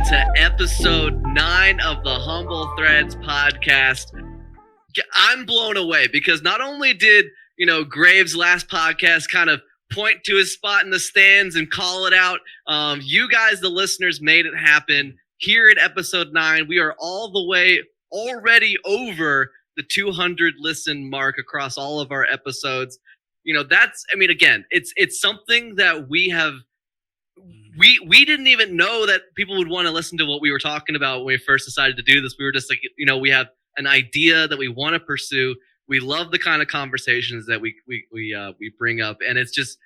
to episode 9 of the Humble Threads podcast. I'm blown away because not only did, Graves' last podcast kind of point to his spot in the stands and call it out, you guys, the listeners, made it happen. Here at episode 9, we are all the way already over the 200 listen mark across all of our episodes. It's something that we have. We didn't even know that people would want to listen to what we were talking about when we first decided to do this. We were just like, we have an idea that we want to pursue. We love the kind of conversations that we bring up, and it's just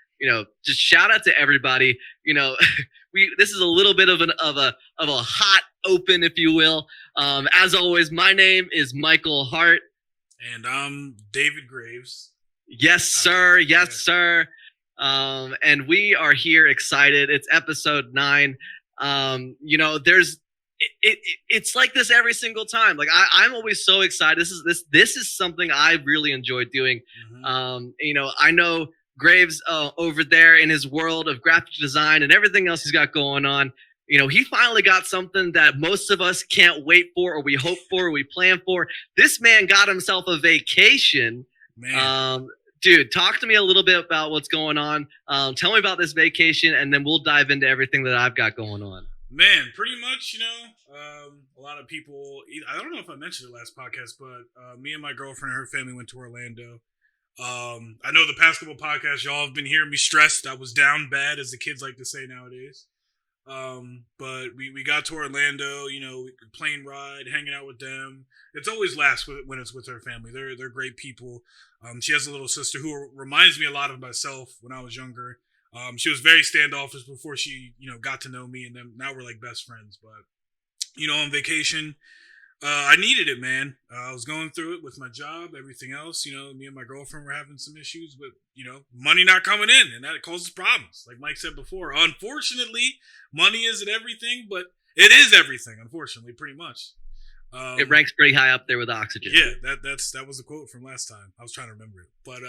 shout out to everybody. This is a little bit of a hot open, if you will. As always, my name is Michael Hart, and I'm David Graves. Yes, sir. Yes, sir. And we are here excited. It's episode 9. It's like this every single time. Like I'm always so excited. This is something I really enjoy doing. Mm-hmm. I know Graves over there in his world of graphic design and everything else he's got going on. He finally got something that most of us can't wait for, or we hope for, or we plan for. This man got himself a vacation. Man. Dude, talk to me a little bit about what's going on. Tell me about this vacation, and then we'll dive into everything that I've got going on. Man, pretty much, a lot of people, I don't know if I mentioned it last podcast, but me and my girlfriend and her family went to Orlando. I know the past couple podcasts, y'all have been hearing me stressed. I was down bad, as the kids like to say nowadays. But we got to Orlando, plane ride, hanging out with them. It's always last when it's with her family. They're great people. She has a little sister who reminds me a lot of myself when I was younger. She was very standoffish before she, got to know me, and then now we're like best friends. But, on vacation, I needed it, man. I was going through it with my job, everything else. Me and my girlfriend were having some issues with, money not coming in, and that causes problems. Like Mike said before, unfortunately, money isn't everything, but it is everything, unfortunately, pretty much. It ranks pretty high up there with oxygen. Yeah, that was the quote from last time. I was trying to remember it. But,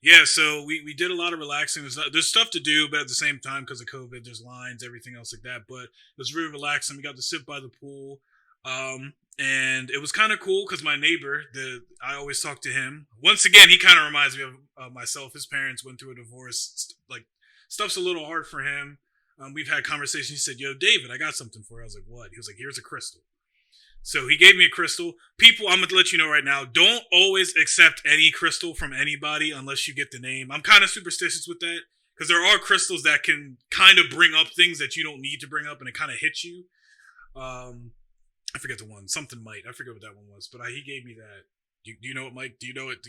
yeah, so we did a lot of relaxing. There's stuff to do, but at the same time, because of COVID, there's lines, everything else like that. But it was really relaxing. We got to sit by the pool. And it was kind of cool because my neighbor, I always talk to him. Once again, he kind of reminds me of myself. His parents went through a divorce. Like, stuff's a little hard for him. We've had conversations. He said, "Yo, David, I got something for you." I was like, "What?" He was like, "Here's a crystal." So he gave me a crystal. People, I'm going to let you know right now, don't always accept any crystal from anybody unless you get the name. I'm kind of superstitious with that because there are crystals that can kind of bring up things that you don't need to bring up, and it kind of hits you. I forget the one. Something might. I forget what that one was. But he gave me that. Do you know it, Mike? Do you know it?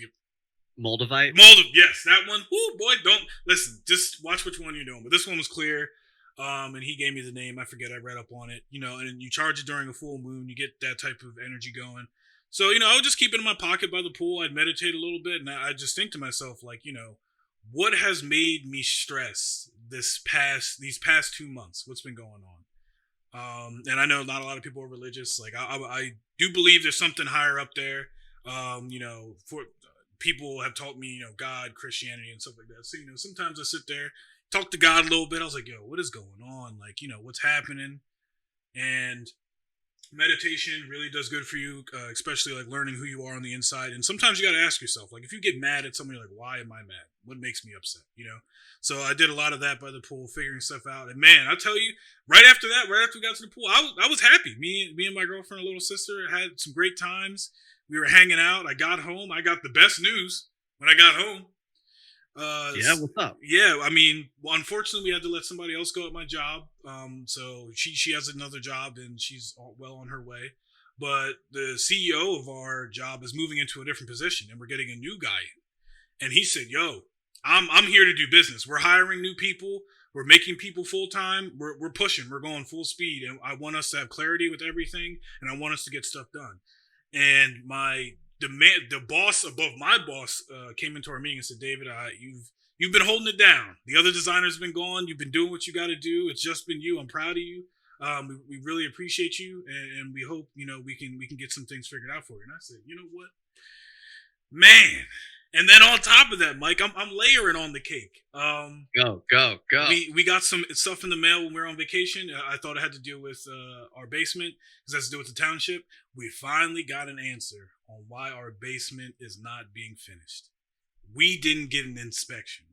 Moldavite? Yes, that one. Ooh, boy, don't. Listen, just watch which one you're doing. But this one was clear. And he gave me the name. I forget. I read up on it. And you charge it during a full moon. You get that type of energy going. So, I would just keep it in my pocket by the pool. I'd meditate a little bit. And I just think to myself, like, what has made me stress these past 2 months? What's been going on? And I know not a lot of people are religious. Like I do believe there's something higher up there. For people have taught me, God, Christianity, and stuff like that. So sometimes I sit there, talk to God a little bit. I was like, yo, what is going on? Like, what's happening? And meditation really does good for you, especially like learning who you are on the inside. And sometimes you got to ask yourself, like, if you get mad at somebody, like, why am I mad? What makes me upset? So I did a lot of that by the pool, figuring stuff out. And man, I tell you, right after we got to the pool, I was happy. Me and my girlfriend and little sister had some great times. We were hanging out. I got home. I got the best news when I got home. Yeah, what's up? Yeah, I mean, unfortunately, we had to let somebody else go at my job. So she has another job and she's well on her way. But the CEO of our job is moving into a different position, and we're getting a new guy in. And he said, "Yo, I'm here to do business. We're hiring new people. We're making people full time. We're pushing. We're going full speed, and I want us to have clarity with everything, and I want us to get stuff done." And the boss above my boss came into our meeting and said, "David, you've been holding it down. The other designers have been gone. You've been doing what you got to do. It's just been you. I'm proud of you. We really appreciate you, and we hope we can get some things figured out for you." And I said, "You know what, man? And then on top of that, Mike, I'm layering on the cake. Go. We got some stuff in the mail when we were on vacation. I thought it had to do with our basement because it has to do with the township. We finally got an answer on why our basement is not being finished. We didn't get an inspection.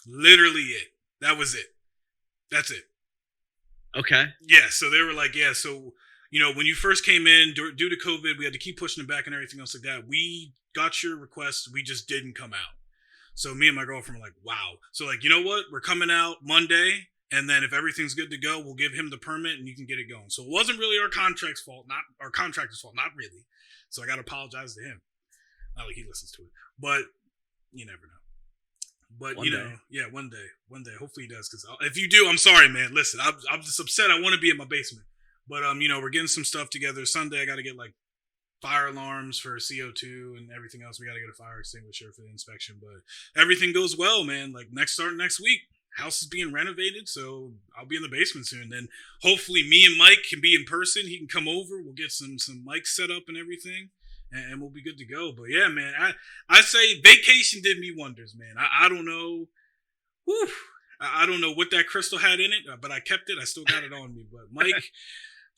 Literally it. That was it. That's it. Okay. Yeah, so they were like, yeah, so, when you first came in, due to COVID, we had to keep pushing it back and everything else like that. We got your request. We just didn't come out. So me and my girlfriend were like, wow. So like, you know what? We're coming out Monday, and then if everything's good to go, we'll give him the permit and you can get it going. So it wasn't really our contractor's fault, not really. So I got to apologize to him. Not like he listens to it, but you never know. But one day. Yeah, one day. Hopefully he does. Because if you do, I'm sorry, man. Listen, I'm just upset. I want to be in my basement. But we're getting some stuff together. Sunday, I got to get like fire alarms for CO2 and everything else. We got to get a fire extinguisher for the inspection. But everything goes well, man. Like starting next week, house is being renovated, so I'll be in the basement soon. Then hopefully me and Mike can be in person. He can come over. We'll get some mics set up and everything. And we'll be good to go. But yeah, man, I say vacation did me wonders, man. I don't know. Whew, I don't know what that crystal had in it, but I kept it. I still got it on me. But Mike,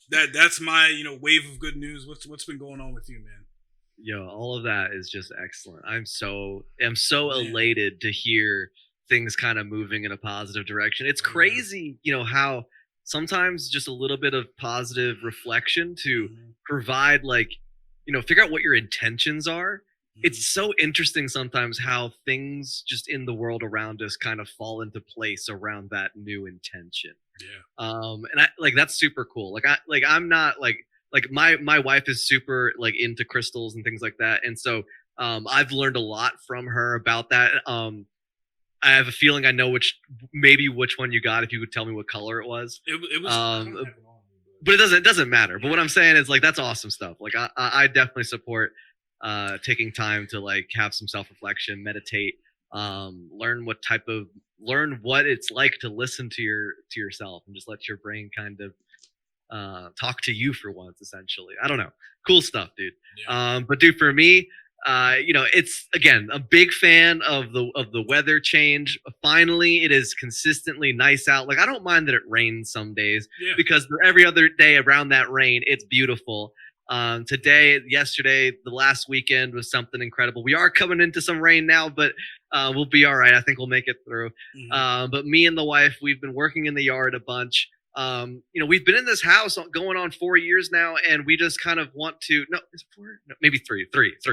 that's my wave of good news. What's been going on with you, man? Yo, all of that is just excellent. I'm so elated to hear things kind of moving in a positive direction. It's crazy, how sometimes just a little bit of positive reflection to provide figure out what your intentions are. It's so interesting sometimes how things just in the world around us kind of fall into place around that new intention. Yeah. And I that's super cool. I'm not my wife is super into crystals and things like that. And so I've learned a lot from her about that. I have a feeling I know which one you got, if you could tell me what color it was. It was but it doesn't matter. But what I'm saying is that's awesome stuff. I definitely support taking time to have some self-reflection, meditate, learn what it's like to listen to yourself and just let your brain kind of talk to you for once, essentially. I don't know. Cool stuff, dude. Yeah. But dude, for me, it's again a big fan of the weather change. Finally, it is consistently nice out. I don't mind that it rains some days because every other day around that rain, it's beautiful. Yesterday, the last weekend was something incredible. We are coming into some rain now, but we'll be all right. I think we'll make it through. But me and the wife, we've been working in the yard a bunch. We've been in this house going on 4 years now, and we just kind of want to, is it 4? No, maybe three.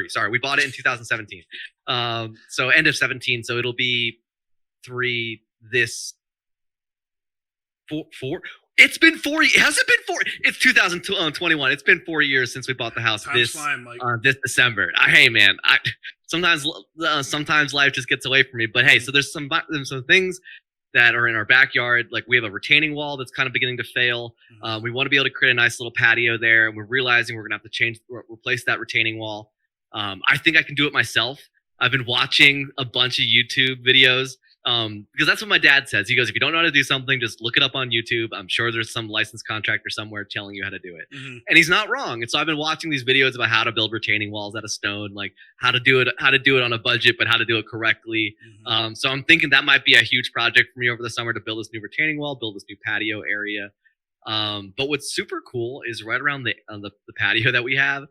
Sorry. We bought it in 2017. So end of 17. So it'll be 3 this 4. It's been 4. Has it been 4? It's 2021. It's been 4 years since we bought the house this December. Hey man, sometimes life just gets away from me, but hey, so there's some things that are in our backyard. We have a retaining wall that's kind of beginning to fail. We want to be able to create a nice little patio there, and we're realizing we're going to have to replace that retaining wall. I think I can do it myself. I've been watching a bunch of YouTube videos because that's what my dad says. He goes, if you don't know how to do something, just look it up on YouTube. I'm sure there's some licensed contractor somewhere telling you how to do it. And he's not wrong. And so I've been watching these videos about how to build retaining walls out of stone, how to do it on a budget, but how to do it correctly. So I'm thinking that might be a huge project for me over the summer to build this new retaining wall, build this new patio area. But what's super cool is right around the patio that we have,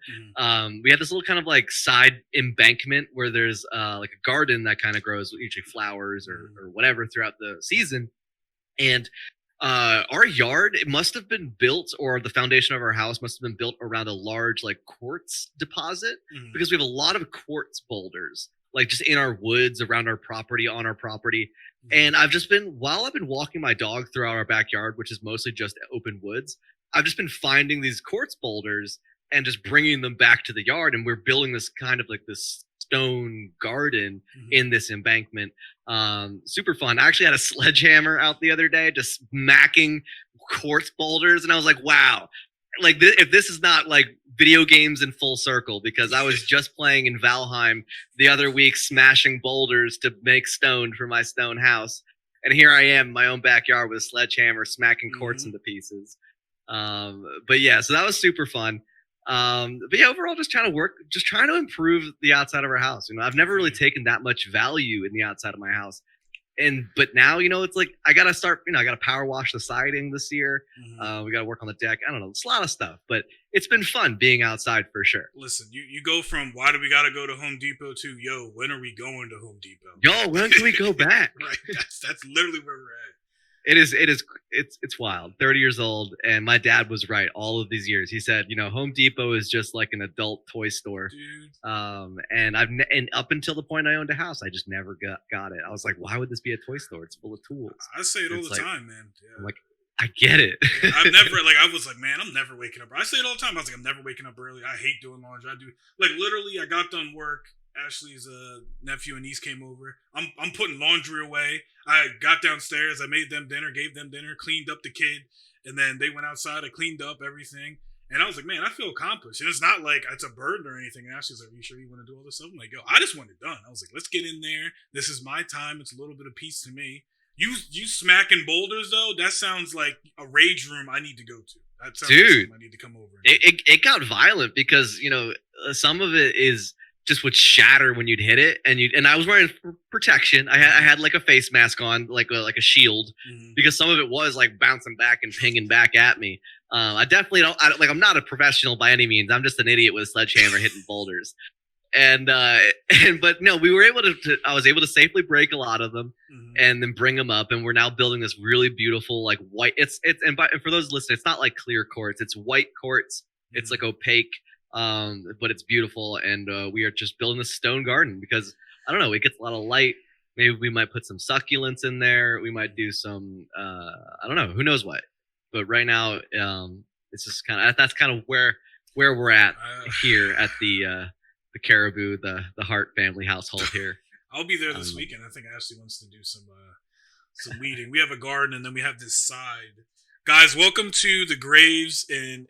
we have this little kind of side embankment where there's a garden that kind of grows usually flowers or whatever throughout the season. And our yard, it must have been built, or the foundation of our house must have been built around a large quartz deposit, because we have a lot of quartz boulders just in our woods, around our property, on our property. And while I've been walking my dog throughout our backyard, which is mostly just open woods, I've just been finding these quartz boulders and just bringing them back to the yard. And we're building this kind of this stone garden in this embankment. Super fun. I actually had a sledgehammer out the other day, just smacking quartz boulders. And I was like, wow, if this is not video games in full circle, because I was just playing in Valheim the other week, smashing boulders to make stone for my stone house. And here I am in my own backyard with a sledgehammer smacking quartz into pieces. But yeah, so that was super fun. But yeah, overall, just trying to improve the outside of our house. I've never really taken that much value in the outside of my house. But now, it's like I gotta start. I gotta power wash the siding this year. Mhm. We gotta work on the deck. I don't know, it's a lot of stuff, but it's been fun being outside for sure. Listen, you go from why do we gotta go to Home Depot to yo, when are we going to Home Depot? Yo, when can we go back? Right, that's literally where we're at. It's wild. 30 years old, and my dad was right all of these years. He said, Home Depot is just like an adult toy store. Dude. And up until the point I owned a house, I just never got it. I was like, why would this be a toy store? It's full of tools. I say it all It's the like- time, man. Yeah. I'm like, I get it. Yeah, I've never I was like, man, I'm never waking up. I say it all the time. I was like, I'm never waking up early. I hate doing laundry. I do literally. I got done work. Ashley's nephew and niece came over. I'm putting laundry away. I got downstairs. I made them dinner, gave them dinner, cleaned up the kid, and then they went outside. I cleaned up everything, and I was like, man, I feel accomplished. And it's not like it's a burden or anything. And Ashley's like, are you sure you want to do all this stuff? I'm like, yo, I just want it done. I was like, let's get in there. This is my time. It's a little bit of peace to me. You smacking boulders though? That sounds like a rage room I need to go to. That sounds like something I need to come over. It got violent because some of it is just would shatter when you'd hit it, and I was wearing protection. I had like a face mask on, like a shield, because some of it was like bouncing back and pinging back at me. I definitely don't. I'm not a professional by any means. I'm just an idiot with a sledgehammer hitting boulders. But no, we were able to. I was able to safely break a lot of them, and then bring them up. And we're now building this really beautiful, like white. And for those listening, it's not like clear quartz. It's white quartz. It's like opaque. But it's beautiful, and we are just building a stone garden because I don't know, it gets a lot of light. Maybe we might put some succulents in there. We might do some I don't know, who knows what. But right now, it's just that's kind of where we're at here at the Caribou, the Hart family household here. I'll be there this weekend. I think Ashley wants to do some weeding. We have a garden, and then we have this side. Guys, welcome to the Graves and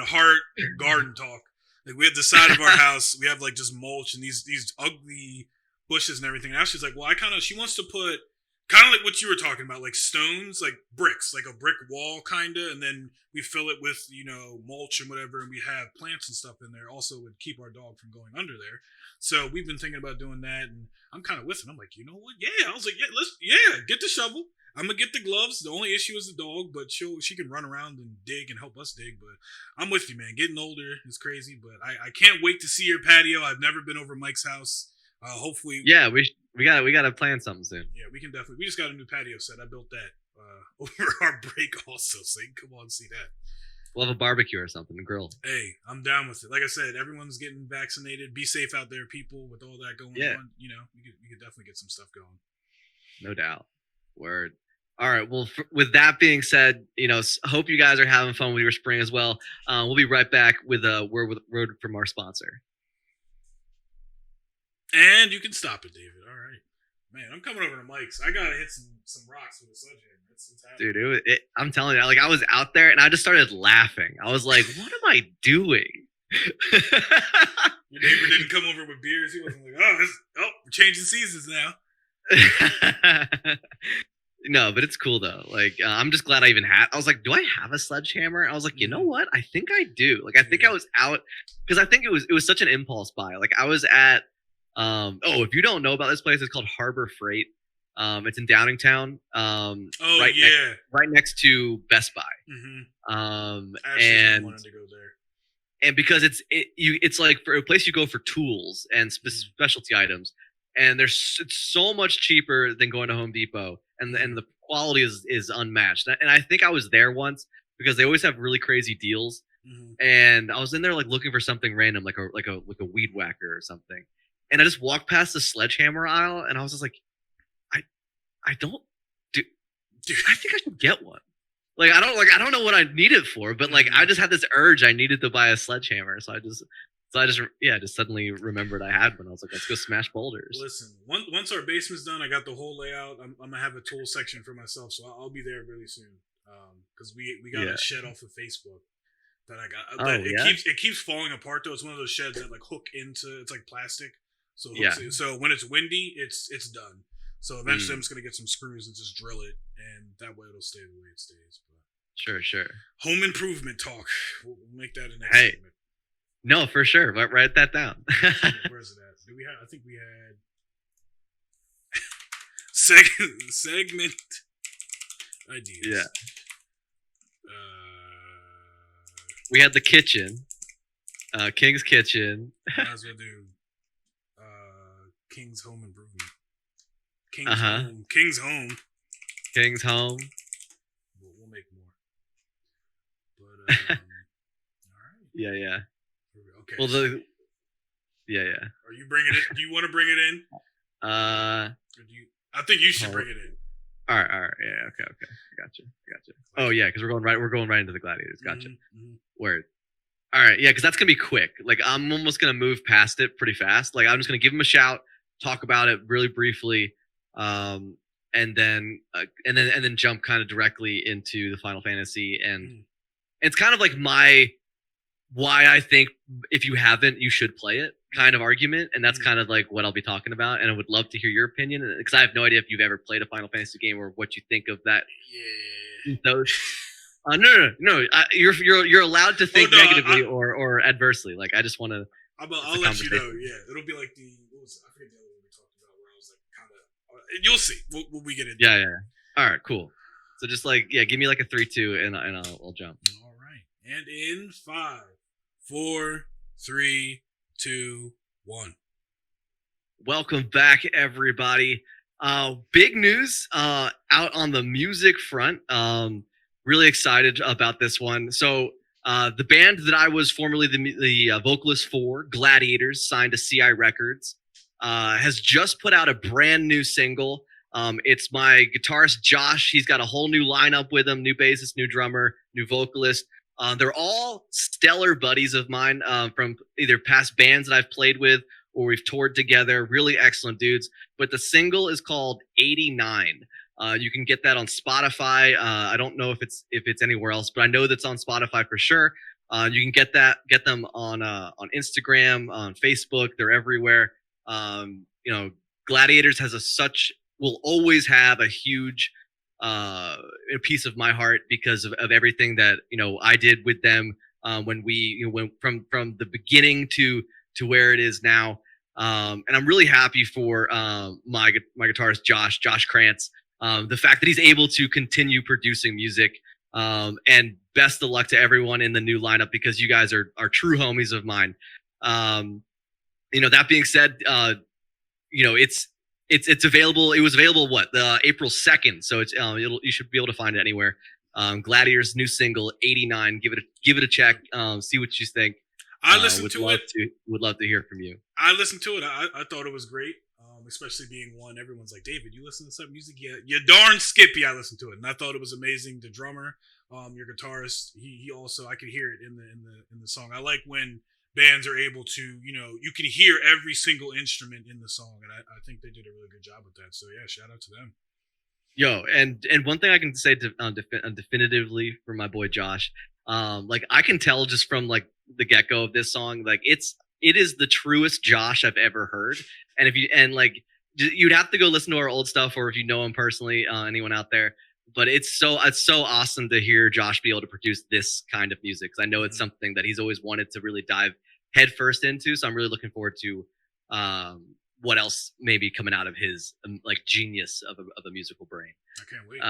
Hart garden talk. Like, we have the side of our house. We have like just mulch and these ugly bushes and everything. And Ashley's like, well, she wants to put kind of like what you were talking about, like stones, like bricks, like a brick wall kind of, and then we fill it with mulch and whatever, and we have plants and stuff in there. Also, would keep our dog from going under there. So we've been thinking about doing that, and I'm kind of with it. I'm like, you know what? Yeah, I was like, get the shovel. I'm gonna get the gloves. The only issue is the dog, but she can run around and dig and help us dig. But I'm with you, man. Getting older is crazy, but I can't wait to see your patio. I've never been over Mike's house. Hopefully, yeah, we gotta plan something soon. Yeah, we can definitely. We just got a new patio set. I built that over our break also, so you can come on and see that. We'll have a barbecue or something, a grill. Hey, I'm down with it. Like I said, everyone's getting vaccinated. Be safe out there, people, with all that going on. We could definitely get some stuff going. No doubt. Word. All right. Well, with that being said, hope you guys are having fun with your spring as well. We'll be right back with a word from our sponsor. And you can stop it, David. All right. Man, I'm coming over to Mike's. I got to hit some rocks with a sledgehammer. It's happening. Dude, I'm telling you, like, I was out there and I just started laughing. I was like, what am I doing? Your neighbor didn't come over with beers. He wasn't like, we're changing seasons now. No, but it's cool though. Like, I'm just glad I even had. I was like, do I have a sledgehammer? I was like, you know what? I think I do. Like, I think I was out because I think it was such an impulse buy. Like, I was at if you don't know about this place, it's called Harbor Freight. It's in Downingtown. Right next to Best Buy. Actually, I wanted to go there. And because it's like for a place you go for tools and specialty items, and it's so much cheaper than going to Home Depot, and the quality is unmatched. And I think I was there once because they always have really crazy deals. And I was in there like looking for something random, like a weed whacker or something. And I just walked past the sledgehammer aisle, and I was just like, I don't do. I think I should get one. Like, I don't know what I need it for, but like I just had this urge I needed to buy a sledgehammer, so I just suddenly remembered I had one. I was like, let's go smash boulders. Listen, once our basement's done, I got the whole layout. I'm gonna have a tool section for myself, so I'll be there really soon. Because we got a shed off of Facebook that I got. It keeps falling apart though. It's one of those sheds that like hook into. It's like plastic, so so when it's windy, it's done. So eventually, I'm just gonna get some screws and just drill it, and that way it'll stay the way it stays. But Sure. Home improvement talk. We'll make that a next Hey. segment. No, for sure. But write that down. Where's it at? I think we had segment ideas. Yeah. We had the kitchen. King's Kitchen. Might as well do King's Home Improvement. King's Home. King's Home. We'll make more. But all right. Yeah. Okay. Well, yeah. Are you bringing it? Do you want to bring it in? Uh. Or do you? I think you should bring it in. All right. Yeah. Okay. Gotcha. Oh yeah, because we're going right into the Gladiators. Gotcha. Mm-hmm. Word. All right. Yeah, because that's gonna be quick. Like I'm almost gonna move past it pretty fast. Like I'm just gonna give him a shout, talk about it really briefly, and then jump kind of directly into the Final Fantasy. And it's kind of like why I think if you haven't, you should play it kind of argument. And that's kind of like what I'll be talking about. And I would love to hear your opinion because I have no idea if you've ever played a Final Fantasy game or what you think of that. Yeah. No. You're allowed to think negatively or adversely. Like I just want to. I'll let you know. Yeah, it'll be like I forget the other one we talked about where I was like kind of. You'll see. We'll we get into. Yeah. All right. Cool. So just give me like a 3-2 and I'll jump. All right. And in 5, 4, 3, 2, 1. Welcome back, everybody. Big news out on the music front. Really excited about this one. So the band that I was formerly the vocalist for, Gladiators, signed to CI Records, has just put out a brand new single. It's my guitarist, Josh. He's got a whole new lineup with him, new bassist, new drummer, new vocalist. They're all stellar buddies of mine from either past bands that I've played with or we've toured together. Really excellent dudes. But the single is called 89. You can get that on Spotify. I don't know if it's anywhere else, but I know that's on Spotify for sure. You can get them on Instagram, on Facebook. They're everywhere. Gladiators will always have a huge piece of my heart because of everything that I did with them when we went from the beginning to where it is now. And I'm really happy for my guitarist Josh Krantz. The fact that he's able to continue producing music, and best of luck to everyone in the new lineup because you guys are true homies of mine. That being said, it's available. It was available April 2nd, so it's you should be able to find it anywhere. Gladiators' new single 89. Give it a check. See what you think. I listened to it. Would love to hear from you. I listened to it. I thought it was great. Especially being one, everyone's like, David, you listen to some music? Yeah, you're darn skippy. I listened to it, and I thought it was amazing. The drummer, your guitarist, he also, I could hear it in the song. I like when bands are able to, you can hear every single instrument in the song, and I think they did a really good job with that. So yeah, shout out to them. Yo, and one thing I can say definitively for my boy Josh, I can tell just from the get-go of this song, it is the truest Josh I've ever heard. And you'd have to go listen to our old stuff, or if you know him personally, anyone out there. But it's so awesome to hear Josh be able to produce this kind of music. Because I know it's something that he's always wanted to really dive headfirst into. So I'm really looking forward to what else may be coming out of his genius of a musical brain. I can't wait.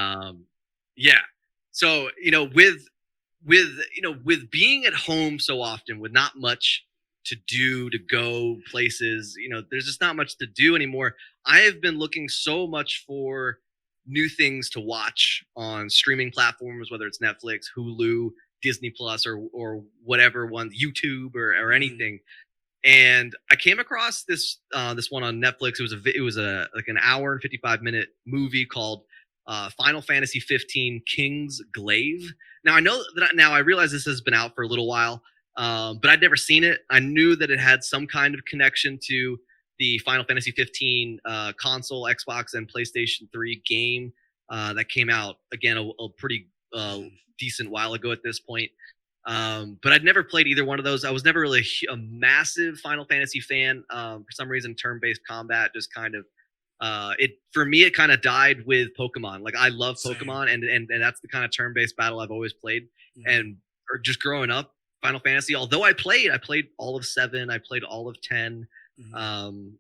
Yeah. So with being at home so often, with not much to do, to go places, there's just not much to do anymore. I have been looking so much for new things to watch on streaming platforms, whether it's Netflix, Hulu, Disney Plus, or whatever one, YouTube or anything. And I came across this one on Netflix. It was an hour and 55-minute movie called Final Fantasy 15 Kinggravesgaming. Now I realize this has been out for a little while. But I'd never seen it. I knew that it had some kind of connection to the Final Fantasy 15 console, Xbox, and PlayStation 3 game that came out, again, a pretty decent while ago at this point. But I'd never played either one of those. I was never really a massive Final Fantasy fan. For some reason, turn-based combat just kind of it for me it kind of died with Pokemon. Like I love Same. Pokemon, and that's the kind of turn-based battle I've always played. Mhm. And or just growing up, Final Fantasy. Although I played all of 7, I played all of 10. Mhm.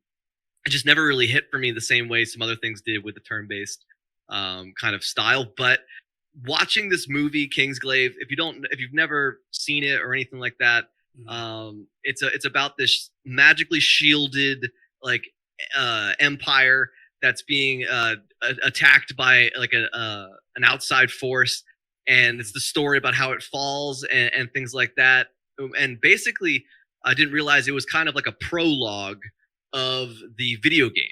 It just never really hit for me the same way some other things did with the turn-based kind of style. But watching this movie Kingsglaive, if you've never seen it or anything like that, Mhm. it's about this magically shielded like empire that's being attacked by like an outside force, and it's the story about how it falls and things like that. And basically, I didn't realize it was kind of like a prologue of the video game.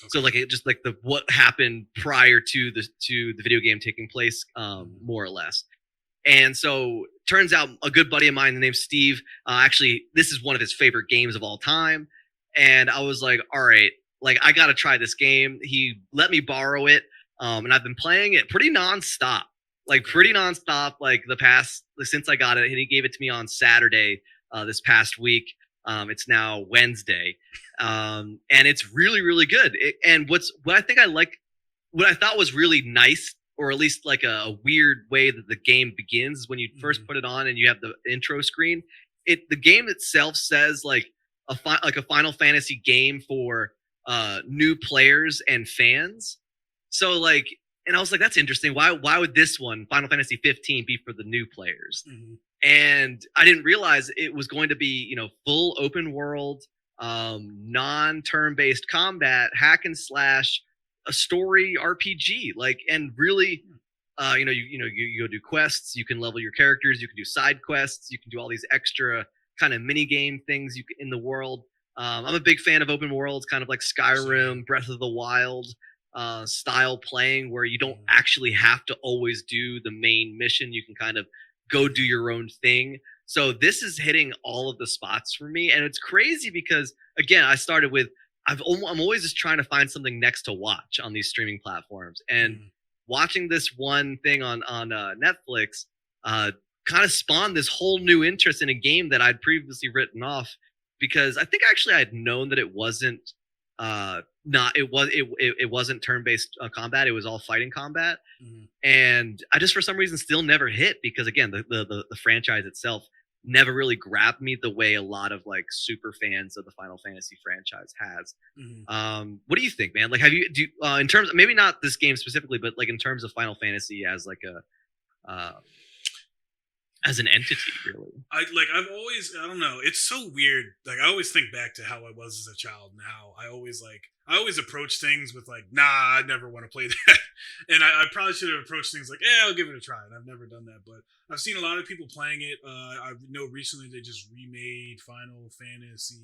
So Okay. like it just like the what happened prior to the video game taking place, Mhm. more or less. And so turns out a good buddy of mine named Steve, actually this is one of his favorite games of all time. And I was like, all right, like I gotta try this game. He let me borrow it, and I've been playing it pretty nonstop, like pretty nonstop, like the past since I got it. And he gave it to me on Saturday this past week. It's now Wednesday, and it's really really good. And what I think I like, what I thought was really nice, or at least like a weird way that the game begins, is when you first Mhm. put it on and you have the intro screen. The game itself says like like a Final Fantasy game for new players and fans. So like, and I was like, that's interesting. Why would this one, Final Fantasy 15, be for the new players? Mhm. And I didn't realize it was going to be, full open world, non-turn based combat, hack and slash, a story RPG, like, and really, you go do quests, you can level your characters, you can do side quests, you can do all these extra kind of mini game things in the world. I'm a big fan of open worlds, kind of like Same. Skyrim, Breath of the Wild style playing, where you don't Mhm. actually have to always do the main mission. You can kind of go do your own thing. So this is hitting all of the spots for me, and it's crazy because again, I started with I'm always just trying to find something next to watch on these streaming platforms, and Mhm. watching this one thing on Netflix uh, kind of spawned this whole new interest in a game that I'd previously written off, because I think actually I'd known that it wasn't not it wasn't turn-based combat. It was all fighting combat, Mhm. and I just for some reason still never hit, because again the franchise itself never really grabbed me the way a lot of like super fans of the Final Fantasy franchise has. Mhm. What do you think, man? Like, have you do in terms of, maybe not this game specifically, but like in terms of Final Fantasy as like a as an entity, really? I've always, I don't know, it's so weird. Like I always think back to how I was as a child and how I always approach things with like, nah, I never want to play that. And I probably should have approached things like, yeah, I'll give it a try. And I've never done that, but I've seen a lot of people playing it. I know recently they just remade Final Fantasy.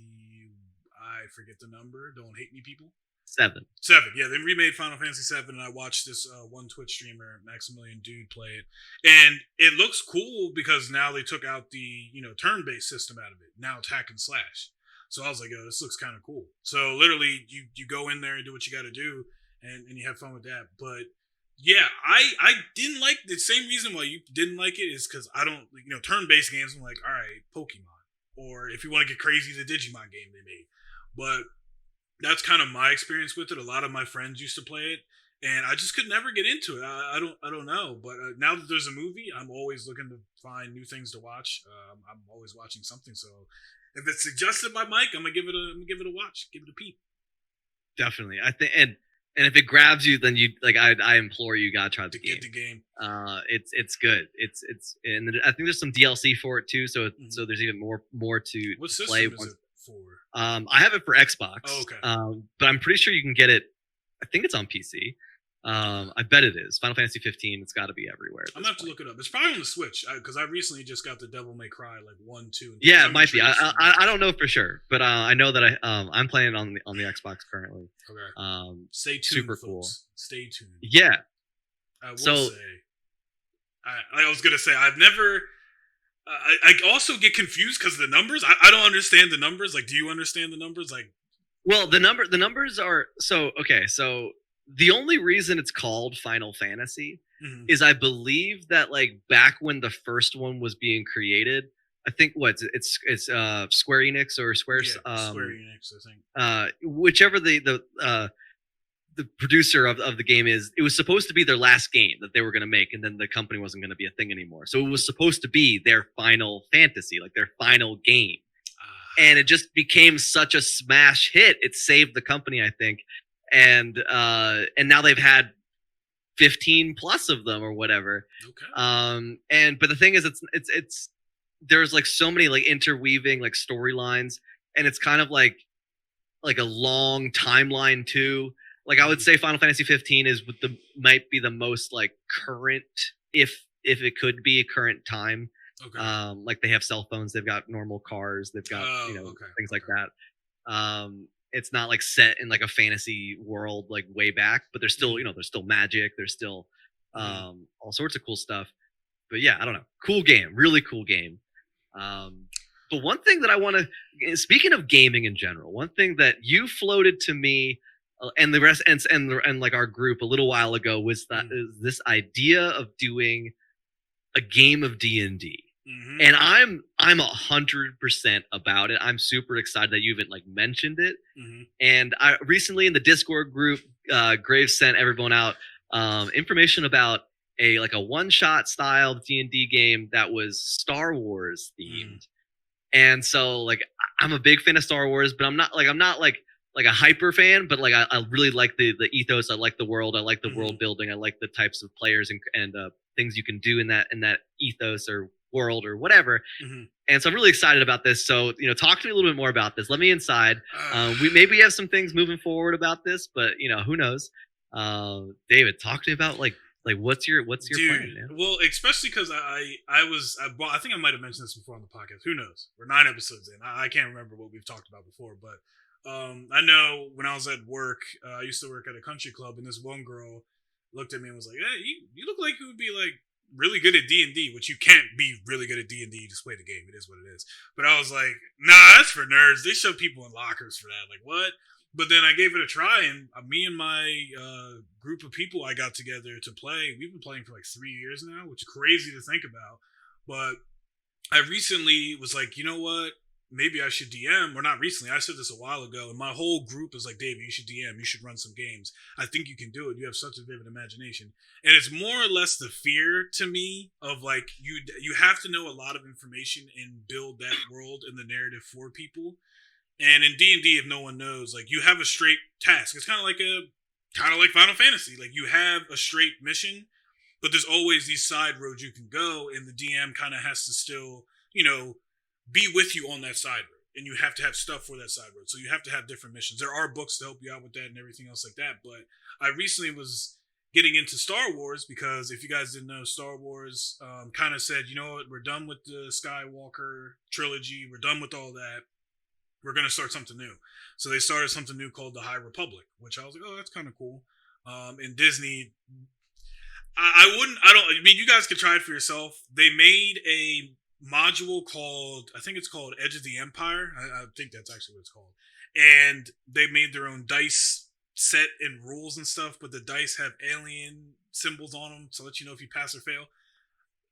I forget the number. Don't hate me, people. 7. Seven, yeah, they remade Final Fantasy Seven, and I watched this one Twitch streamer, Maximilian Dude, play it, and it looks cool because now they took out the turn based system out of it. Now it's hack and slash. So I was like, yo, this looks kind of cool. So literally, you go in there and do what you got to do, and you have fun with that. But yeah, I didn't like the same reason why you didn't like it is because I don't turn based games. I'm like, all right, Pokemon, or if you want to get crazy, the Digimon game they made, but that's kind of my experience with it. A lot of my friends used to play it, and I just could never get into it. I don't know. But now that there's a movie, I'm always looking to find new things to watch. I'm always watching something. So if it's suggested by Mike, I'm gonna give it a watch, give it a peep. Definitely, I think, and if it grabs you, then you like I implore you, gotta try the To get game. the game. It's good. And I think there's some DLC for it too. So Mhm. there's even more What to play system is once. it for? I have it for Oh, Xbox, okay. but I'm pretty sure you can get it. I think it's on PC. Okay. I bet it is. Final Fantasy 15. It's got to be everywhere at I'm this gonna have to point. look it up. It's probably on the Switch because I recently just got the Devil May Cry like 1, 2, and 3. Yeah, So it I'm might be. intrigued to see what I it's don't know like. for sure, but I know that I'm playing it on the Xbox currently. Okay. Stay tuned, Super cool. folks. Stay tuned. Yeah. I will So say. I was gonna say I've never. I also get confused because of the numbers. I don't understand the numbers. Like, do you understand the numbers? Like, well, the numbers are so okay. So the only reason it's called Final Fantasy mhm. is I believe that like back when the first one was being created, I think it's Square Enix or Square Yeah, Square Enix, I think. whichever the producer of the game is it was supposed to be their last game that they were going to make, and then the company wasn't going to be a thing anymore. So it was supposed to be their final fantasy, like their final game. And it just became such a smash hit. It saved the company, I think. And now they've had 15 plus of them or whatever. Okay. But the thing is, it's there's like so many like interweaving like storylines, and it's kind of like a long timeline too. Like I would say Final Fantasy 15 is might be the most like current, if it could be a current time. Okay. Like they have cell phones, they've got normal cars, they've got things like that. It's not like set in like a fantasy world like way back, but there's still there's still magic, there's still all sorts of cool stuff. But yeah, I don't know, cool game, really cool game. But one thing that I want to, speaking of gaming in general, one thing that you floated to me and the rest and like our group a little while ago was that is this idea of doing a game of D&D. Mm-hmm. And I'm 100% about it. I'm super excited that you even like mentioned it. Mm-hmm. And I recently in the Discord group, Graves sent everyone out information about a one-shot style D&D game that was Star Wars themed. And so like I'm a big fan of Star Wars, but I'm not like a hyper fan, but like I really like the ethos. I like the world. I like the world building. I like the types of players and things you can do in that ethos or world or whatever. And so I'm really excited about this. So talk to me a little bit more about this. Let me inside. We maybe have some things moving forward about this, but who knows? David, talk to me about like what's your plan, man? Well, especially because I think I might have mentioned this before on the podcast. Who knows? We're 9 episodes in. I can't remember what we've talked about before, but I know when I was at work, I used to work at a country club, and this one girl looked at me and was like, "Hey, you look like you would be like really good at D&D," which you can't be really good at D&D. You just play the game. It is what it is. But I was like, "Nah, that's for nerds. They shove people in lockers for that. Like what?" But then I gave it a try, and me and my group of people I got together to play, we've been playing for like 3 years now, which is crazy to think about. But I recently was like, you know what? Maybe I should DM. Or not recently. I said this a while ago, and my whole group is like, David, you should DM. You should run some games. I think you can do it. You have such a vivid imagination. And it's more or less the fear to me of like, you have to know a lot of information and build that world and the narrative for people. And in D&D, if no one knows, like you have a straight task. It's kind of like Final Fantasy. Like you have a straight mission, but there's always these side roads you can go, and the DM kind of has to still, be with you on that side road. And you have to have stuff for that side road. So you have to have different missions. There are books to help you out with that and everything else like that. But I recently was getting into Star Wars because if you guys didn't know, Star Wars kind of said, you know what, we're done with the Skywalker trilogy. We're done with all that. We're going to start something new. So they started something new called the High Republic, which I was like, oh, that's kind of cool. And Disney, I mean, you guys could try it for yourself. They made a module called, I think it's called Edge of the Empire. I think that's actually what it's called. And they made their own dice set and rules and stuff, but the dice have alien symbols on them to let you know if you pass or fail.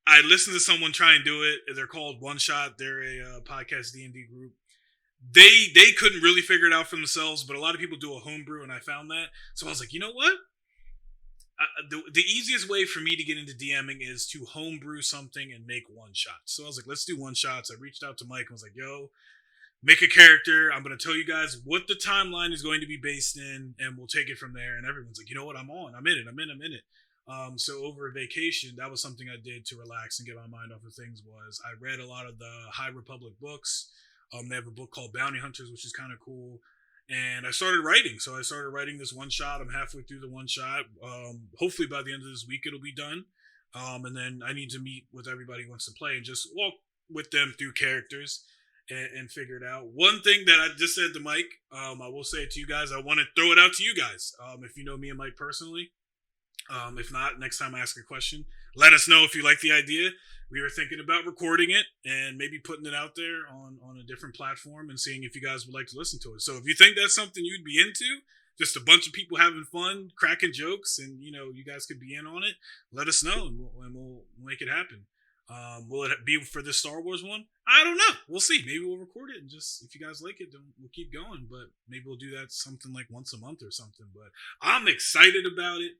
I listened to someone try and do it. They're called One Shot. They're a podcast D&D group. They couldn't really figure it out for themselves, but a lot of people do a homebrew, and I found that. So I was like, you know what? The easiest way for me to get into DMing is to homebrew something and make one shots. So I was like, let's do one shots. I reached out to Mike and was like, yo, make a character. I'm going to tell you guys what the timeline is going to be based in, and we'll take it from there. And everyone's like, you know what? I'm in it. So over vacation, that was something I did to relax and get my mind off of things. Was I read a lot of the High Republic books. They have a book called Bounty Hunters, which is kind of cool. And I started writing. So I started writing this one shot. I'm halfway through the one shot. Hopefully by the end of this week, it'll be done. And then I need to meet with everybody who wants to play and just walk with them through characters and figure it out. One thing that I just said to Mike, I will say it to you guys. I want to throw it out to you guys. If you know me and Mike personally, if not, next time I ask a question, let us know if you like the idea. We were thinking about recording it and maybe putting it out there on a different platform and seeing if you guys would like to listen to it. So if you think that's something you'd be into, just a bunch of people having fun, cracking jokes, and you guys could be in on it, let us know and we'll make it happen. Will it be for this Star Wars one? I don't know. We'll see. Maybe we'll record it and just, if you guys like it, then we'll keep going. But maybe we'll do that something like once a month or something. But I'm excited about it.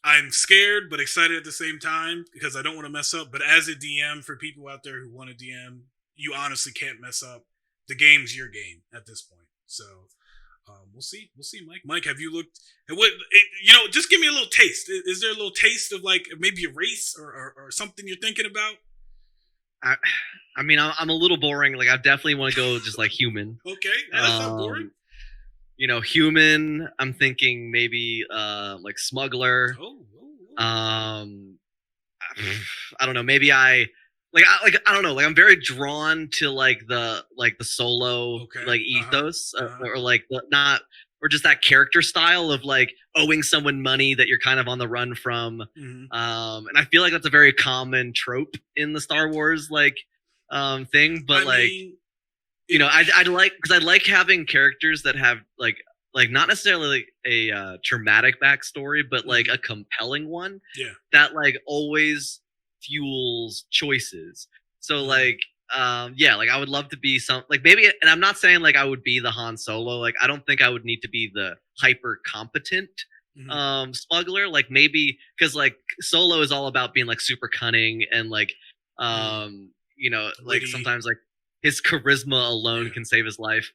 I'm scared but excited at the same time because I don't want to mess up. But as a DM, for people out there who want to DM, you honestly can't mess up. The game's your game at this point. So we'll see. We'll see, Mike. Mike, have you looked at what? Just give me a little taste. Is there a little taste of like maybe a race or something you're thinking about? I mean, I'm a little boring. Like, I definitely want to go just like human. Okay, that's not boring. Human. I'm thinking maybe like smuggler. I don't know. Maybe I don't know. Like, I'm very drawn to like the solo like ethos or like or just that character style of like owing someone money that you're kind of on the run from. And I feel like that's a very common trope in the Star Wars like thing. But I like, because I like having characters that have like not necessarily like a traumatic backstory, but like a compelling one. Yeah. That like always fuels choices. So like like I would love to be some like maybe, and I'm not saying like I would be the Han Solo. Like I don't think I would need to be the hyper competent smuggler. Like maybe because like Solo is all about being like super cunning and like like sometimes like his charisma alone can save his life.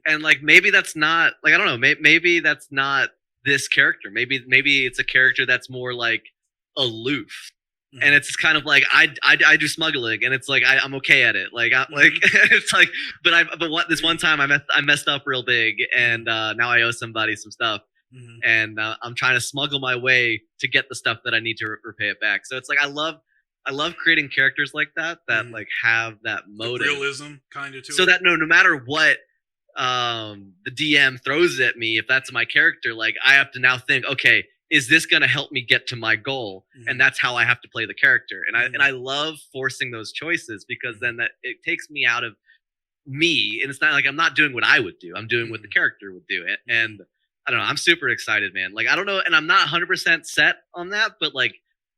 And like maybe that's not like, I don't know, maybe that's not this character. Maybe it's a character that's more like aloof. And it's kind of like I do smuggling, and it's like I'm okay at it. Like like it's like, but this one time I messed up real big, and now I owe somebody some stuff, and I'm trying to smuggle my way to get the stuff that I need to repay it back. So it's like I love creating characters like that like have that motive, the realism kind of to so it. That no matter what the DM throws at me, if that's my character, like I have to now think, okay, is this going to help me get to my goal? And that's how I have to play the character. And I love forcing those choices, because then that it takes me out of me, and it's not like I'm not doing what I would do. I'm doing what the character would do. And I don't know, I'm super excited, man. Like I don't know, and I'm not 100% set on that, but like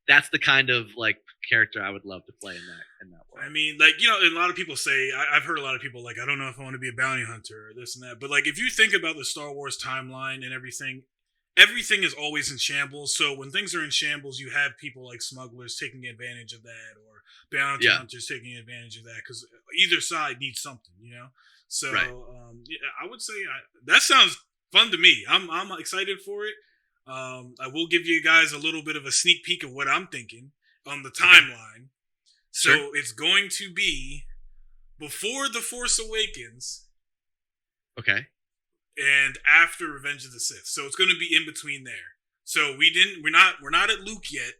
that's the kind of like character I would love to play in that world. I mean, like, a lot of people say, I've heard a lot of people like, I don't know if I want to be a bounty hunter or this and that. But like, if you think about the Star Wars timeline and everything is always in shambles. So when things are in shambles, you have people like smugglers taking advantage of that, or bounty hunters taking advantage of that, because either side needs something, So I would say that sounds fun to me. I'm excited for it. I will give you guys a little bit of a sneak peek of what I'm thinking on the timeline. So it's going to be before The Force Awakens. Okay. And after Revenge of the Sith. So it's going to be in between there. So we're not at Luke yet,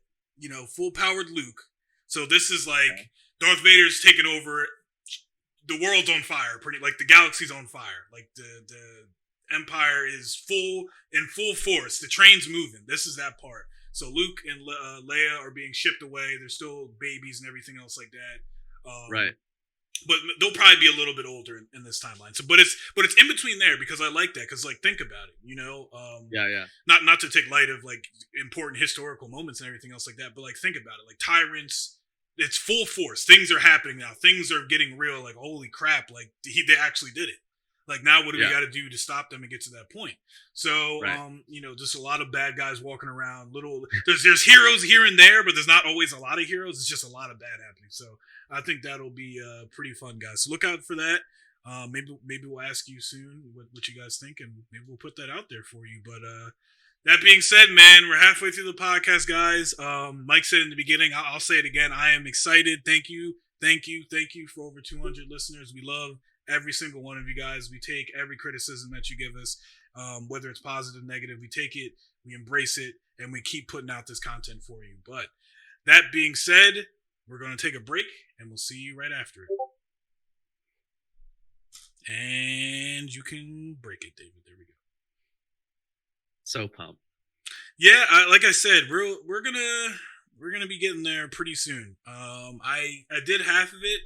full powered Luke. So this is like Darth Vader's taken over. The world's on fire, pretty like the galaxy's on fire. Like the Empire is in full force. The train's moving. This is that part. So Luke and Leia are being shipped away. They're still babies and everything else like that. Right. But they'll probably be a little bit older in this timeline. So, but it's in between there, because I like that. Because like, think about it, Not to take light of like important historical moments and everything else like that, but like think about it, like tyrants. It's full force. Things are happening now. Things are getting real. Like, holy crap! Like they actually did it. Like, now what do we got to do to stop them and get to that point? So, just a lot of bad guys walking around. There's heroes here and there, but there's not always a lot of heroes. It's just a lot of bad happening. So I think that'll be pretty fun, guys. So look out for that. Maybe we'll ask you soon what you guys think, and maybe we'll put that out there for you. But that being said, man, we're halfway through the podcast, guys. Mike said in the beginning, I'll say it again. I am excited. Thank you for over 200 listeners. We love every single one of you guys. We take every criticism that you give us, whether it's positive, negative. We take it, we embrace it, and we keep putting out this content for you. But that being said, we're going to take a break, and we'll see you right after it. And you can break it, David. There we go. So pumped. Yeah, like I said, we're gonna be getting there pretty soon. I did half of it.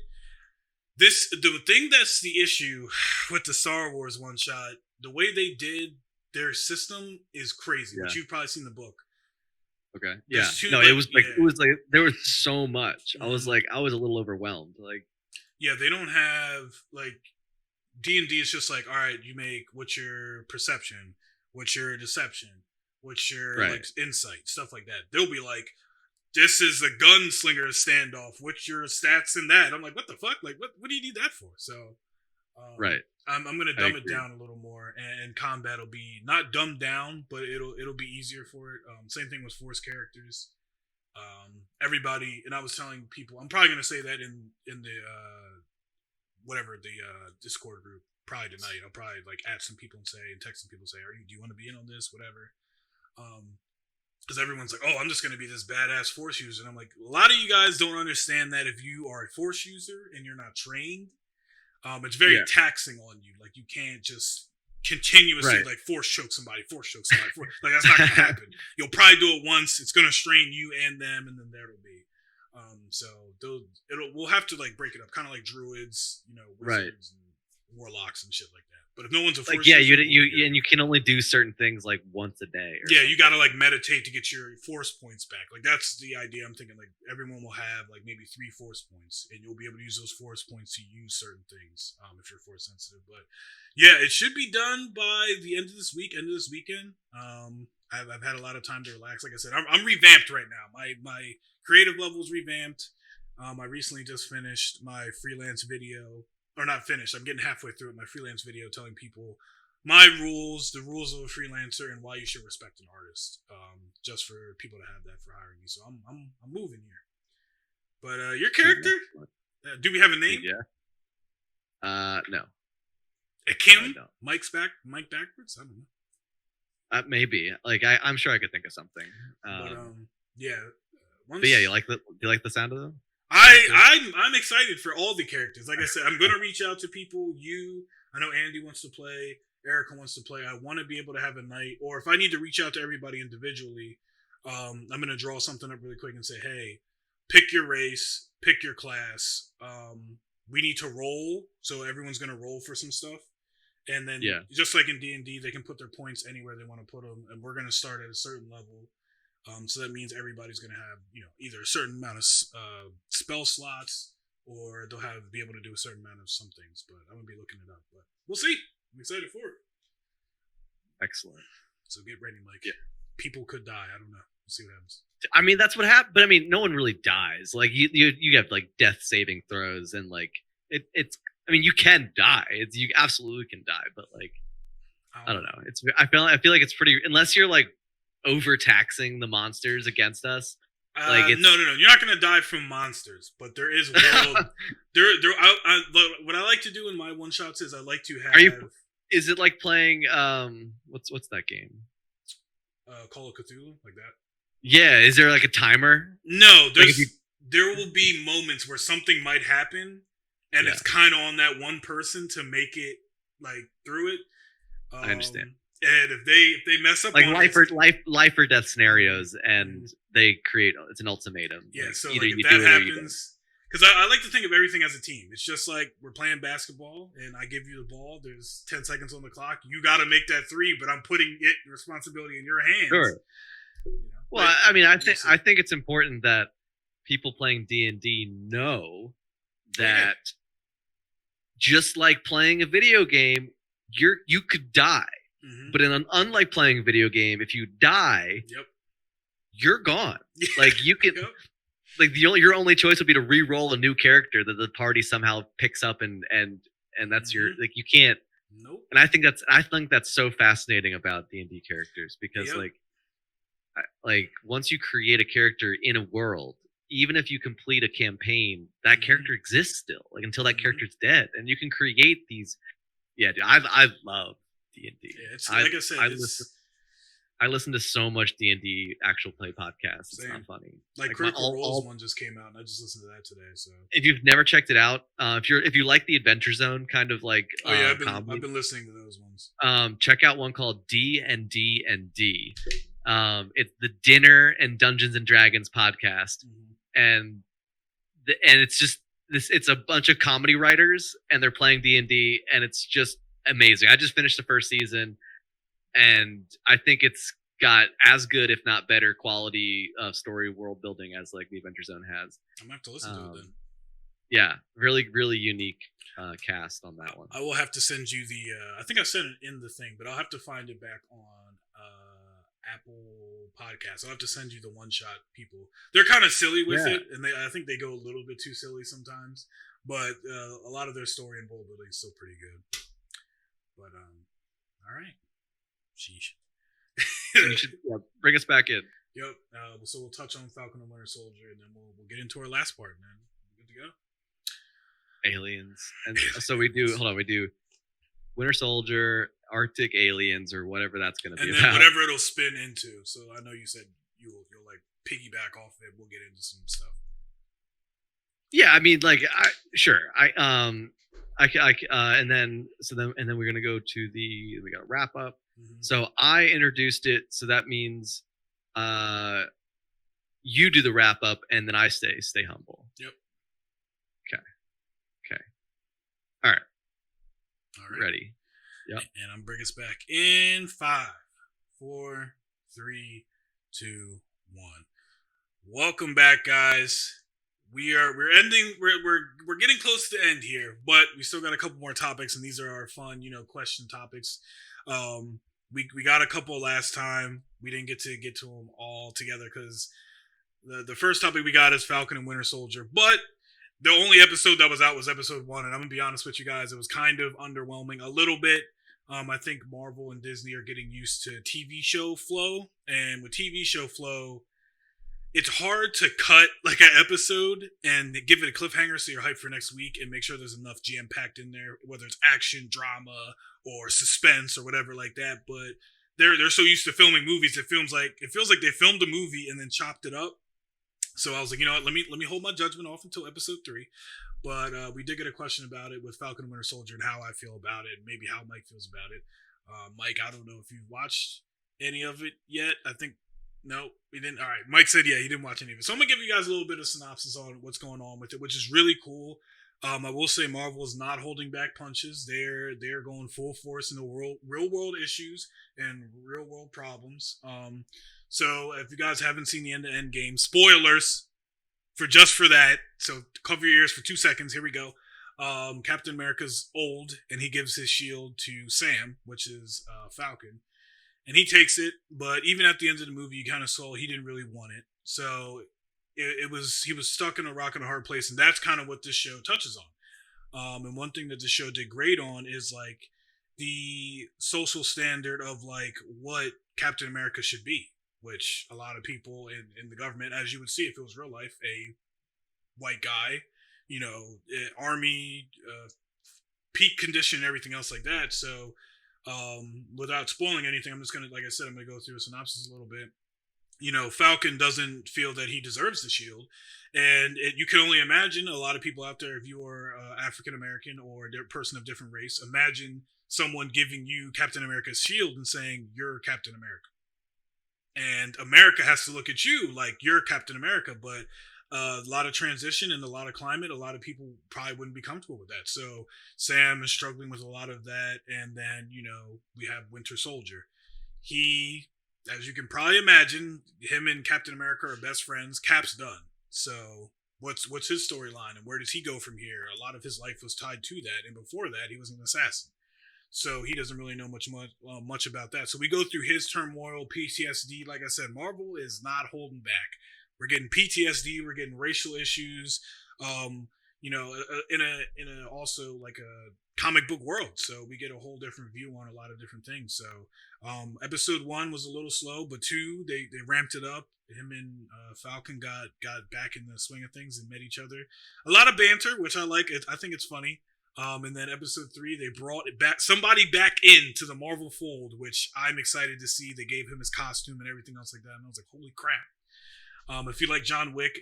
The thing that's the issue with the Star Wars one shot, the way they did their system is crazy, which you've probably seen the book. Okay. Yeah. There's two, No, like, it was like there was so much. I was Mhm. I was a little overwhelmed. Like, Yeah, they don't have like D&D is just like, all right, you make what's your perception, what's your deception, what's your right. like insight, stuff like that. They'll be like, this is a gunslinger standoff. What's your stats in that? I'm like, what the fuck? Like, what do you need that for? So, Right. I'm gonna I dumb it agree. down a little more, and combat will be not dumbed down, but it'll be easier for it. Same thing with force characters. Everybody, and I was telling people, I'm probably gonna say that in the whatever the Discord group probably tonight. I'll probably like add some people and text some people and say, do you want to be in on this? Whatever. Because everyone's like, oh, I'm just gonna be this badass force user, and I'm like, a lot of you guys don't understand that if you are a force user and you're not trained, it's very Yeah. taxing on you. Like you can't just continuously Right. like force choke somebody. Like that's not gonna happen. You'll probably do it once. It's gonna strain you and them, and then there it'll be. So we'll have to like break it up, kind of like druids, Right. wizards and warlocks and shit like that. But if no one's a Like, force yeah, user, and you can only do certain things like once a day. Or yeah, something. you got to like meditate to get your force points back. Like that's the idea. I'm thinking like everyone will have like maybe 3 force points, and you'll be able to use those force points to use certain things if you're force sensitive. But yeah, it should be done by the end of this weekend. I've had a lot of time to relax. Like I said, I'm revamped right now. My creative level is revamped. I recently just finished my freelance video, or not finished. I'm getting halfway through it. My freelance video telling people my rules, the rules of a freelancer, and why you should respect an artist. Just for people to have that for hiring me. So I'm moving here. But your character, do we have a name? Yeah. No. Kim? Mike backwards? I don't know. Maybe. Like I'm sure I could think of something. Yeah. But yeah, do you like the sound of them? I'm excited for all the characters. Like I said, I'm gonna reach out to people. I know Andy wants to play. Erica wants to play. I want to be able to have a night, or if I need to reach out to everybody individually, I'm gonna draw something up really quick and say, hey, pick your race, pick your class. We need to roll, so everyone's gonna roll for some stuff, and then just like in D&D, they can put their points anywhere they want to put them, and we're gonna start at a certain level. So that means everybody's going to have, either a certain amount of spell slots, or they'll be able to do a certain amount of some things. But I'm going to be looking it up. But we'll see. I'm excited for it. Excellent. So get ready, Mike. Yeah. People could die. I don't know. We'll see what happens. I mean, that's what happened. But I mean, no one really dies. Like you have like death saving throws, and like it's. I mean, you can die. You absolutely can die. But like, I don't know. I feel like it's pretty. Unless you're like overtaxing the monsters against us. No. You're not gonna die from monsters, but there is world. What I like to do in my one shots is I like to have. Is it like playing what's that game? Call of Cthulhu, like that. Yeah. Is there like a timer? No. There will be moments where something might happen, and it's kind of on that one person to make it like through it. I understand. And if they mess up, like life or death scenarios, and they create it's an ultimatum. Yeah, like, so either like if you that do it happens, because I like to think of everything as a team. It's just like we're playing basketball, and I give you the ball. There's 10 seconds on the clock. You got to make that 3, but I'm putting responsibility in your hands. Sure. Well, I mean, I think it's important that people playing D&D know that just like playing a video game, you could die. Mm-hmm. But unlike playing a video game, if you die, you're gone. Like you can, like your only choice would be to re-roll a new character that the party somehow picks up, and that's your like you can't. Nope. And I think that's so fascinating about D&D characters, because like once you create a character in a world, even if you complete a campaign, that character exists still, like until that character's dead, and you can create these. Yeah, dude, I love D&D. Yeah, it's like I said, I listen to so much D&D actual play podcasts. It's not funny. Like Critical Role's one just came out, and I just listened to that today. So if you've never checked it out, if you like the Adventure Zone kind of like I've been listening to those ones. Check out one called D&D and D. It's the Dinner and Dungeons and Dragons podcast, and it's just it's a bunch of comedy writers, and they're playing D&D, and it's just amazing. I just finished the first season, and I think it's got as good, if not better, quality of story world building as like the Adventure Zone has. I'm gonna have to listen to it then. Yeah, really, really unique cast on that one. I will have to send you the. I think I sent it in the thing, but I'll have to find it back on Apple Podcasts. I'll have to send you the one shot people. They're kind of silly with it, and I think they go a little bit too silly sometimes. But a lot of their story and world building is still pretty good. But all right, sheesh. Bring us back in. Yep. So we'll touch on Falcon and Winter Soldier, and then we'll get into our last part, man. Good to go. Aliens, and so we do. Hold on, we do Winter Soldier, Arctic aliens, or whatever that's going to be. And then about. Whatever it'll spin into. So I know you said you'll like piggyback off it. We'll get into some stuff. Yeah, I mean, like, sure. And then we're gonna go to we got to wrap up. Mm-hmm. So I introduced it, so that means you do the wrap up, and then I stay humble. Yep. Okay. All right. Ready. Yep. And I'm bringing us back in 5, 4, 3, 2, 1. Welcome back, guys. We're ending. We're getting close to the end here, but we still got a couple more topics, and these are our fun, question topics. We got a couple last time. We didn't get to them all together because the first topic we got is Falcon and Winter Soldier, but the only episode that was out was episode 1, and I'm gonna be honest with you guys, it was kind of underwhelming a little bit. I think Marvel and Disney are getting used to TV show flow, and with TV show flow, it's hard to cut like an episode and give it a cliffhanger so you're hyped for next week and make sure there's enough jam-packed in there, whether it's action, drama, or suspense or whatever like that. But they're so used to filming movies, it feels like they filmed a movie and then chopped it up. So I was like, you know what, let me hold my judgment off until episode 3. But we did get a question about it with Falcon and Winter Soldier and how I feel about it, and maybe how Mike feels about it. Mike, I don't know if you've watched any of it yet. I think no, we didn't. All right, Mike said yeah, he didn't watch any of it. So I'm gonna give you guys a little bit of synopsis on what's going on with it, which is really cool. I will say Marvel is not holding back punches. They're going full force in the real world issues and real world problems. So if you guys haven't seen the end game, spoilers for that. So cover your ears for 2 seconds. Here we go. Captain America's old, and he gives his shield to Sam, which is Falcon. And he takes it, but even at the end of the movie, you kind of saw he didn't really want it. So he was stuck in a rock and a hard place, and that's kind of what this show touches on. And one thing that the show did great on is like the social standard of like what Captain America should be, which a lot of people in the government, as you would see if it was real life, a white guy, army, peak condition, and everything else like that. So without spoiling anything, I'm just going to, like I said, I'm going to go through a synopsis a little bit. Falcon doesn't feel that he deserves the shield. And you can only imagine, a lot of people out there, if you are African-American or a person of different race, imagine someone giving you Captain America's shield and saying, you're Captain America. And America has to look at you like you're Captain America, but a lot of transition and a lot of climate, a lot of people probably wouldn't be comfortable with that. So Sam is struggling with a lot of that. And then, we have Winter Soldier. He, as you can probably imagine, him and Captain America are best friends. Cap's done. So what's his storyline and where does he go from here? A lot of his life was tied to that. And before that, he was an assassin. So he doesn't really know much about that. So we go through his turmoil, PTSD. Like I said, Marvel is not holding back. We're getting PTSD. We're getting racial issues. In a also like a comic book world. So we get a whole different view on a lot of different things. So episode 1 was a little slow, but 2 they ramped it up. Him and Falcon got back in the swing of things and met each other. A lot of banter, which I like. I think it's funny. And then episode 3, they brought it back, somebody back into the Marvel fold, which I'm excited to see. They gave him his costume and everything else like that. And I was like, holy crap. If you like John Wick,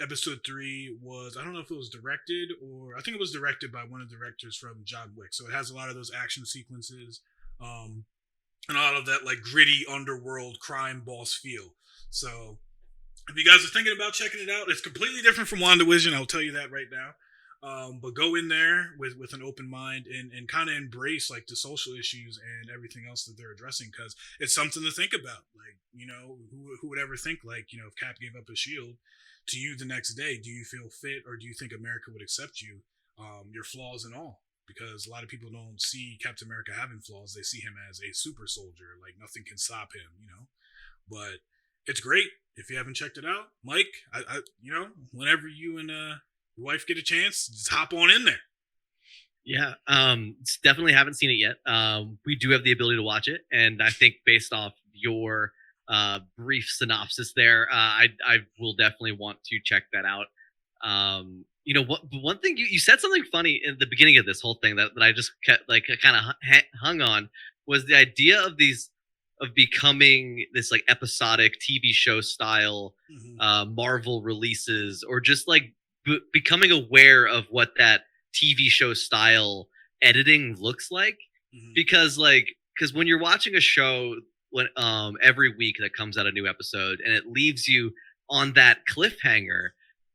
episode 3 was, I don't know if it was directed or, I think it was directed by one of the directors from John Wick. So it has a lot of those action sequences, and a lot of that like gritty underworld crime boss feel. So if you guys are thinking about checking it out, it's completely different from WandaVision. I'll tell you that right now. But go in there with an open mind and kind of embrace like the social issues and everything else that they're addressing, because it's something to think about. Like, who would ever think, like, if Cap gave up his shield to you the next day, do you feel fit, or do you think America would accept you, your flaws and all? Because a lot of people don't see Captain America having flaws. They see him as a super soldier, like nothing can stop him. But it's great. If you haven't checked it out, Mike, whenever you and your wife get a chance, just hop on in there. Yeah, definitely haven't seen it yet. We do have the ability to watch it, and I think based off your brief synopsis there, I will definitely want to check that out. One thing you said something funny in the beginning of this whole thing that I just kept, like, kind of hung on, was the idea of becoming this like episodic TV show style Marvel releases, or just like becoming aware of what that TV show style editing looks like. Because when you're watching a show every week that comes out a new episode and it leaves you on that cliffhanger,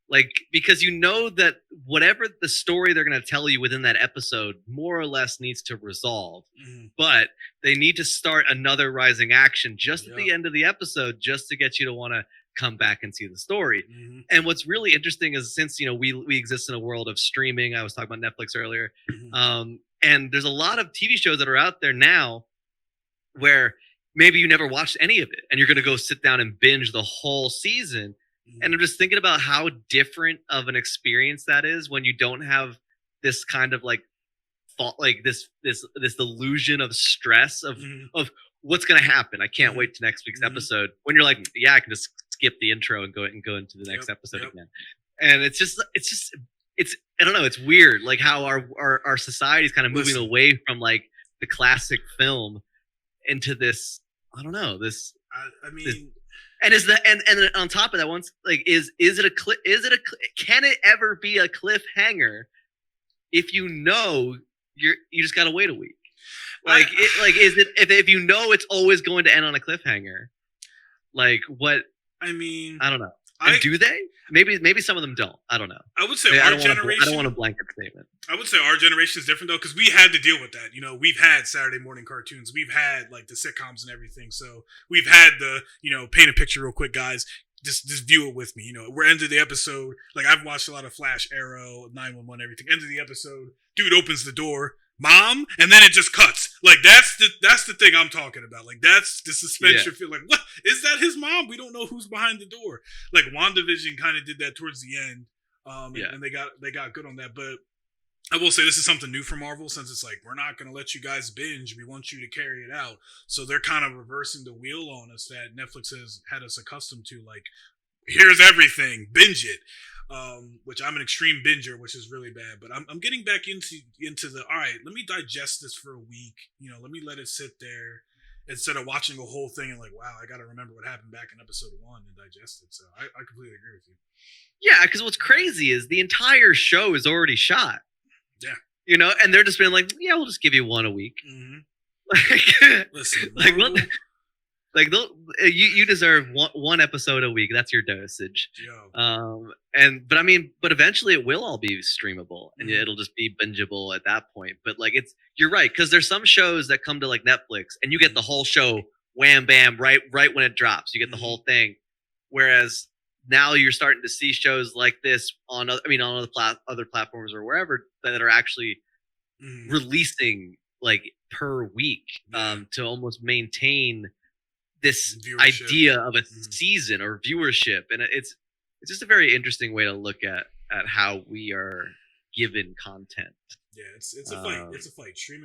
like, because that whatever the story they're going to tell you within that episode more or less needs to resolve, but they need to start another rising action just at the end of the episode just to get you to want to come back and see the story. And what's really interesting is, since we exist in a world of streaming, I was talking about Netflix earlier, and there's a lot of TV shows that are out there now where maybe you never watched any of it and you're going to go sit down and binge the whole season. And I'm just thinking about how different of an experience that is when you don't have this kind of like thought, like this illusion of stress of what's going to happen. I can't wait to next week's episode, when you're like, yeah, I can just skip the intro and go into the next episode again. And it's I don't know, it's weird, like how our society is kind of moving away from like the classic film into this, I don't know, this, I mean, this, and then on top of that, once, like, can it ever be a cliffhanger if you just gotta wait a week? Like, is it, if it's always going to end on a cliffhanger? Like, what? I mean, I don't know. Do they? Maybe some of them don't. I don't know. I would say our generation. I don't want a blanket statement. I would say our generation is different though, because we had to deal with that. We've had Saturday morning cartoons. We've had like the sitcoms and everything. So we've had the paint a picture real quick, guys. Just view it with me. We're end of the episode. Like, I've watched a lot of Flash, Arrow, 911, everything. End of the episode, dude opens the door, mom, and then it just cuts. Like, that's the thing I'm talking about. Like, that's the suspense. You're feeling like, what is that? His mom? We don't know who's behind the door. Like, WandaVision kind of did that towards the end, and they got good on that. But I will say this is something new for Marvel, since it's like, we're not going to let you guys binge. We want you to carry it out. So they're kind of reversing the wheel on us that Netflix has had us accustomed to. Like, here's everything, binge it. Which I'm an extreme binger, which is really bad. But I'm getting back into the, all right, let me digest this for a week. Let me let it sit there instead of watching a whole thing and like, wow, I got to remember what happened back in episode 1 and digest it. So I completely agree with you. Yeah, because what's crazy is the entire show is already shot. Yeah. And they're just being like, yeah, we'll just give you one a week. Listen, like you deserve one episode a week. That's your dosage. But eventually it will all be streamable and it'll just be bingeable at that point. But like, you're right, because there's some shows that come to like Netflix and you get the whole show wham bam right when it drops. You get the whole thing. Whereas now you're starting to see shows like this on other platforms or wherever that are actually releasing like per week to almost maintain this idea of a season or viewership. And it's just a very interesting way to look at how we are given content. Yeah, it's a fight. It's a fight. Streaming